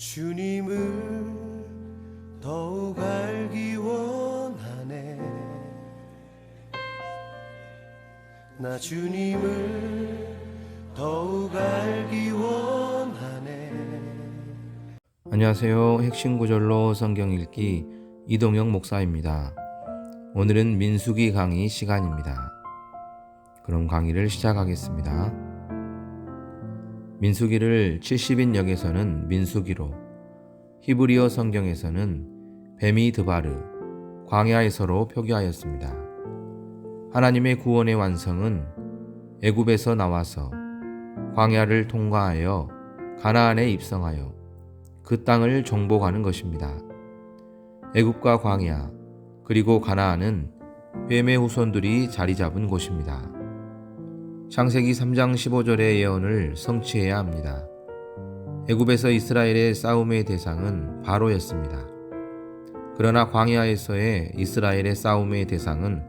주님을 더욱 알기 원하네. 나 주님을 더욱 알기 원하네. 안녕하세요. 핵심 구절로 성경 읽기 이동영 목사입니다. 오늘은 민수기 강의 시간입니다. 그럼 강의를 시작하겠습니다. 민수기를 70인역에서는 민수기로, 히브리어 성경에서는 베미드바르, 광야에서로 표기하였습니다. 하나님의 구원의 완성은 애굽에서 나와서 광야를 통과하여 가나안에 입성하여 그 땅을 정복하는 것입니다. 애굽과 광야 그리고 가나안은 뱀의 후손들이 자리 잡은 곳입니다. 창세기 3장 15절의 예언을 성취해야 합니다. 애굽에서 이스라엘의 싸움의 대상은 바로였습니다. 그러나 광야에서의 이스라엘의 싸움의 대상은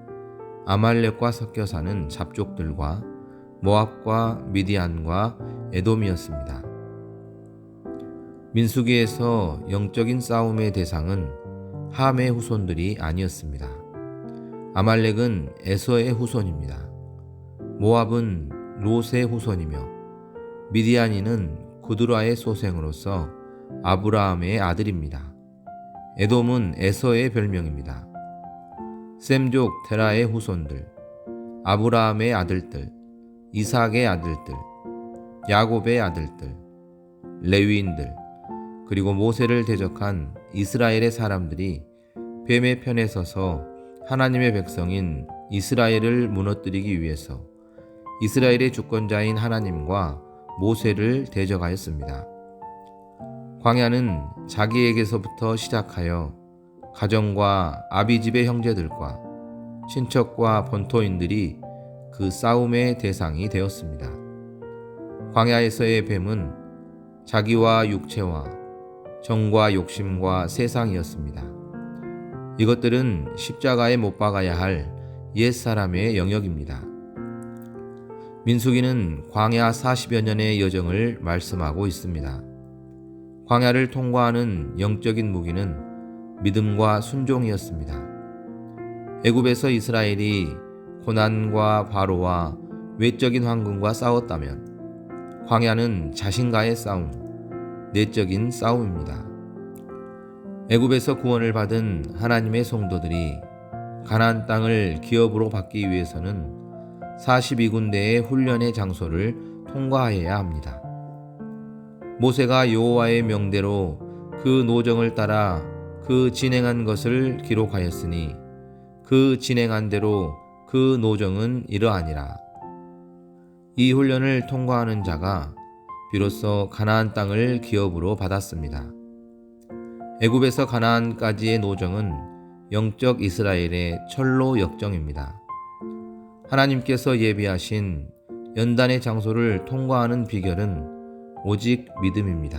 아말렉과 섞여 사는 잡족들과 모압과 미디안과 에돔이었습니다. 민수기에서 영적인 싸움의 대상은 함의 후손들이 아니었습니다. 아말렉은 에서의 후손입니다. 모압은 롯의 후손이며 미디안인은 구드라의 소생으로서 아브라함의 아들입니다. 에돔은 에서의 별명입니다. 셈족 데라의 후손들, 아브라함의 아들들, 이삭의 아들들, 야곱의 아들들, 레위인들, 그리고 모세를 대적한 이스라엘의 사람들이 뱀의 편에 서서 하나님의 백성인 이스라엘을 무너뜨리기 위해서 이스라엘의 주권자인 하나님과 모세를 대적하였습니다. 광야는 자기에게서부터 시작하여 가정과 아비집의 형제들과 친척과 본토인들이 그 싸움의 대상이 되었습니다. 광야에서의 뱀은 자기와 육체와 정과 욕심과 세상이었습니다. 이것들은 십자가에 못 박아야 할 옛사람의 영역입니다. 민수기는 광야 40여 년의 여정을 말씀하고 있습니다. 광야를 통과하는 영적인 무기는 믿음과 순종이었습니다. 애굽에서 이스라엘이 고난과 바로와 외적인 황금과 싸웠다면 광야는 자신과의 싸움, 내적인 싸움입니다. 애굽에서 구원을 받은 하나님의 성도들이 가나안 땅을 기업으로 받기 위해서는 42군데의 훈련의 장소를 통과해야 합니다. 모세가 여호와의 명대로 그 노정을 따라 그 진행한 것을 기록하였으니 그 진행한 대로 그 노정은 이러하니라. 이 훈련을 통과하는 자가 비로소 가나안 땅을 기업으로 받았습니다. 애굽에서 가나안까지의 노정은 영적 이스라엘의 철로 역정입니다. 하나님께서 예비하신 연단의 장소를 통과하는 비결은 오직 믿음입니다.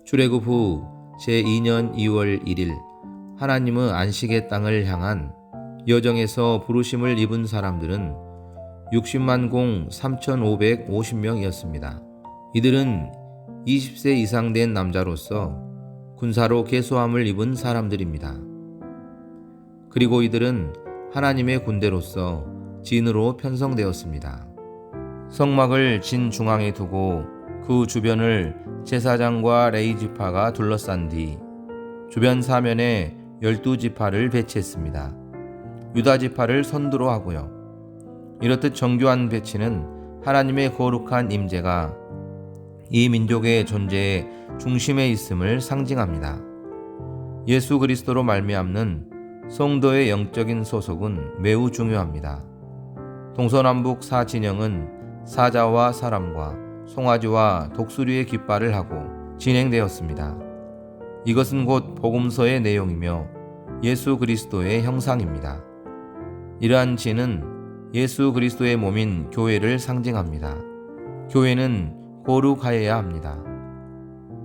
출애굽 후 제2년 2월 1일 하나님의 안식의 땅을 향한 여정에서 부르심을 입은 사람들은 60만 공 3,550명이었습니다. 이들은 20세 이상 된 남자로서 군사로 계수함을 입은 사람들입니다. 그리고 이들은 하나님의 군대로서 진으로 편성되었습니다. 성막을 진 중앙에 두고 그 주변을 제사장과 레위 지파가 둘러싼 뒤 주변 사면에 12지파를 배치했습니다. 유다 지파를 선두로 하고요. 이렇듯 정교한 배치는 하나님의 거룩한 임재가 이 민족의 존재의 중심에 있음을 상징합니다. 예수 그리스도로 말미암는 성도의 영적인 소속은 매우 중요합니다. 동서남북 4진영은 사자와 사람과 송아지와 독수리의 깃발을 하고 진행되었습니다. 이것은 곧 복음서의 내용이며 예수 그리스도의 형상입니다. 이러한 진은 예수 그리스도의 몸인 교회를 상징합니다. 교회는 거룩하여야 합니다.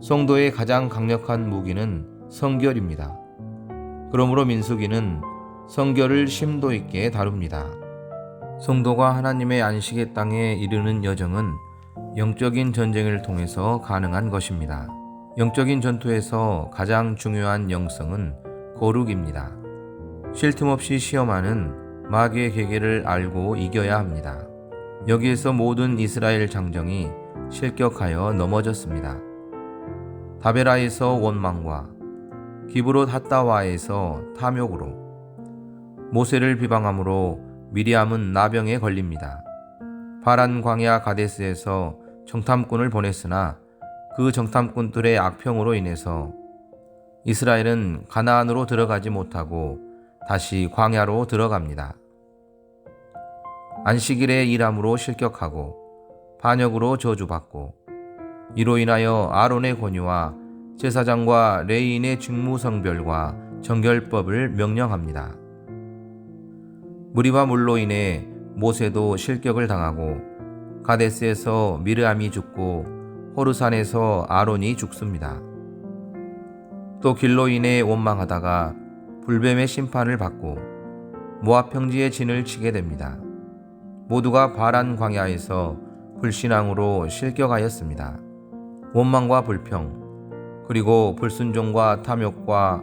성도의 가장 강력한 무기는 성결입니다. 그러므로 민수기는 성결을 심도 있게 다룹니다. 성도가 하나님의 안식의 땅에 이르는 여정은 영적인 전쟁을 통해서 가능한 것입니다. 영적인 전투에서 가장 중요한 영성은 거룩입니다. 쉴 틈 없이 시험하는 마귀의 계계를 알고 이겨야 합니다. 여기에서 모든 이스라엘 장정이 실격하여 넘어졌습니다. 다베라에서 원망과 기브롯 핫다와에서 탐욕으로 모세를 비방함으로 미리암은 나병에 걸립니다. 파란 광야 가데스에서 정탐꾼을 보냈으나 그 정탐꾼들의 악평으로 인해서 이스라엘은 가나안으로 들어가지 못하고 다시 광야로 들어갑니다. 안식일의 일함으로 실격하고 반역으로 저주받고 이로 인하여 아론의 권위와 제사장과 레위인의 직무성별과 정결법을 명령합니다. 무리와 물로 인해 모세도 실격을 당하고 가데스에서 미르암이 죽고 호르산에서 아론이 죽습니다. 또 길로 인해 원망하다가 불뱀의 심판을 받고 모압 평지의 진을 치게 됩니다. 모두가 바란 광야에서 불신앙으로 실격하였습니다. 원망과 불평, 그리고 불순종과 탐욕과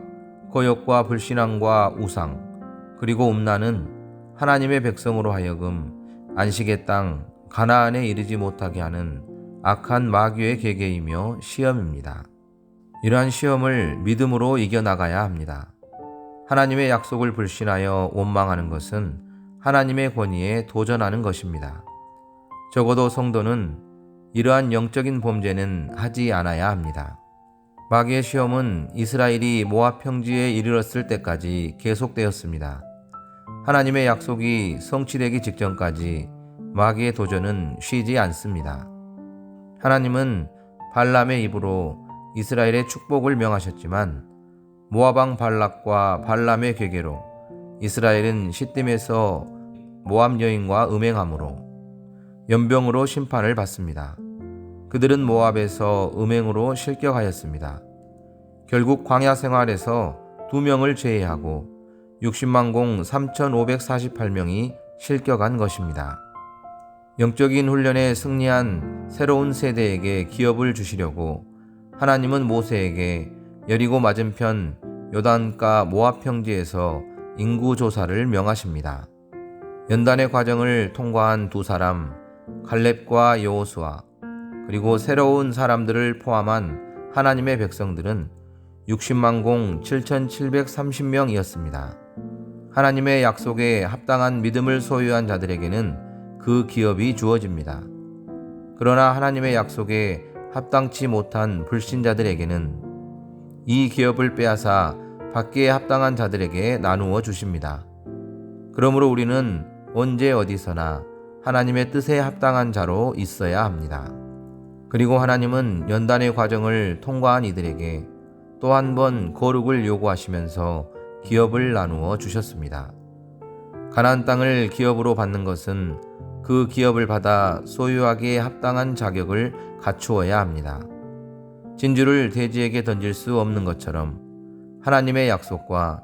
거역과 불신앙과 우상, 그리고 음란은 하나님의 백성으로 하여금 안식의 땅 가나안에 이르지 못하게 하는 악한 마귀의 계계이며 시험입니다. 이러한 시험을 믿음으로 이겨나가야 합니다. 하나님의 약속을 불신하여 원망하는 것은 하나님의 권위에 도전하는 것입니다. 적어도 성도는 이러한 영적인 범죄는 하지 않아야 합니다. 마귀의 시험은 이스라엘이 모압 평지에 이르렀을 때까지 계속되었습니다. 하나님의 약속이 성취되기 직전까지 마귀의 도전은 쉬지 않습니다. 하나님은 발람의 입으로 이스라엘의 축복을 명하셨지만 모압 왕 발락과 발람의 괴계로 이스라엘은 시딤에서 모압 여인과 음행함으로 연병으로 심판을 받습니다. 그들은 모압에서 음행으로 실격하였습니다. 결국 광야 생활에서 2명을 제외하고 60만 공 3,548명이 실격한 것입니다. 영적인 훈련에 승리한 새로운 세대에게 기업을 주시려고 하나님은 모세에게 여리고 맞은편 요단가 모압 평지에서 인구 조사를 명하십니다. 연단의 과정을 통과한 두 사람 갈렙과 여호수아 그리고 새로운 사람들을 포함한 하나님의 백성들은 60만 공 7,730명이었습니다. 하나님의 약속에 합당한 믿음을 소유한 자들에게는 그 기업이 주어집니다. 그러나 하나님의 약속에 합당치 못한 불신자들에게는 이 기업을 빼앗아 받기에 합당한 자들에게 나누어 주십니다. 그러므로 우리는 언제 어디서나 하나님의 뜻에 합당한 자로 있어야 합니다. 그리고 하나님은 연단의 과정을 통과한 이들에게 또 한 번 거룩을 요구하시면서 기업을 나누어 주셨습니다. 가나안 땅을 기업으로 받는 것은 그 기업을 받아 소유하기에 합당한 자격을 갖추어야 합니다. 진주를 돼지에게 던질 수 없는 것처럼 하나님의 약속과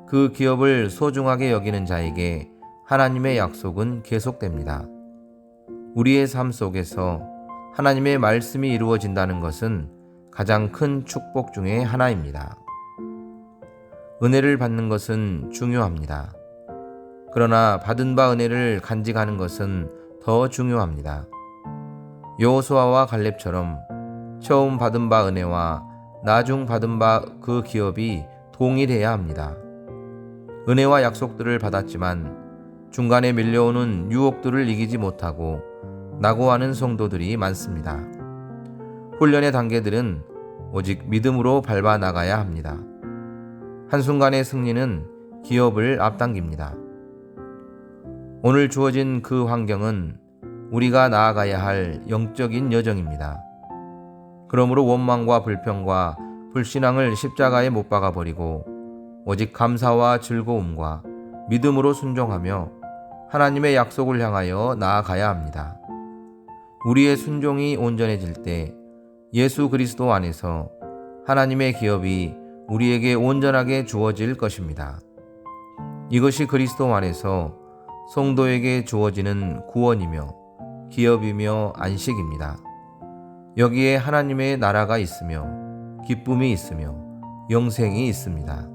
그 기업을 소중하게 여기는 자에게 하나님의 약속은 계속됩니다. 우리의 삶 속에서 하나님의 말씀이 이루어진다는 것은 가장 큰 축복 중에 하나입니다. 은혜를 받는 것은 중요합니다. 그러나 받은 바 은혜를 간직하는 것은 더 중요합니다. 여호수아와 갈렙처럼 처음 받은 바 은혜와 나중 받은 바 그 기업이 동일해야 합니다. 은혜와 약속들을 받았지만 중간에 밀려오는 유혹들을 이기지 못하고 낙오하는 성도들이 많습니다. 훈련의 단계들은 오직 믿음으로 밟아 나가야 합니다. 한순간의 승리는 기업을 앞당깁니다. 오늘 주어진 그 환경은 우리가 나아가야 할 영적인 여정입니다. 그러므로 원망과 불평과 불신앙을 십자가에 못 박아버리고 오직 감사와 즐거움과 믿음으로 순종하며 하나님의 약속을 향하여 나아가야 합니다. 우리의 순종이 온전해질 때 예수 그리스도 안에서 하나님의 기업이 우리에게 온전하게 주어질 것입니다. 이것이 그리스도 안에서 성도에게 주어지는 구원이며 기업이며 안식입니다. 여기에 하나님의 나라가 있으며 기쁨이 있으며 영생이 있습니다.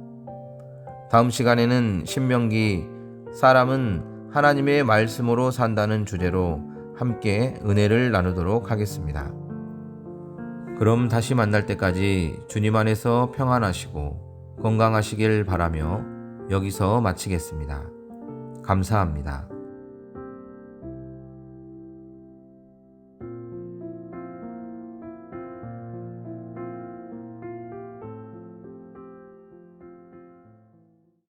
다음 시간에는 신명기 사람은 하나님의 말씀으로 산다는 주제로 함께 은혜를 나누도록 하겠습니다. 그럼 다시 만날 때까지 주님 안에서 평안하시고 건강하시길 바라며 여기서 마치겠습니다. 감사합니다.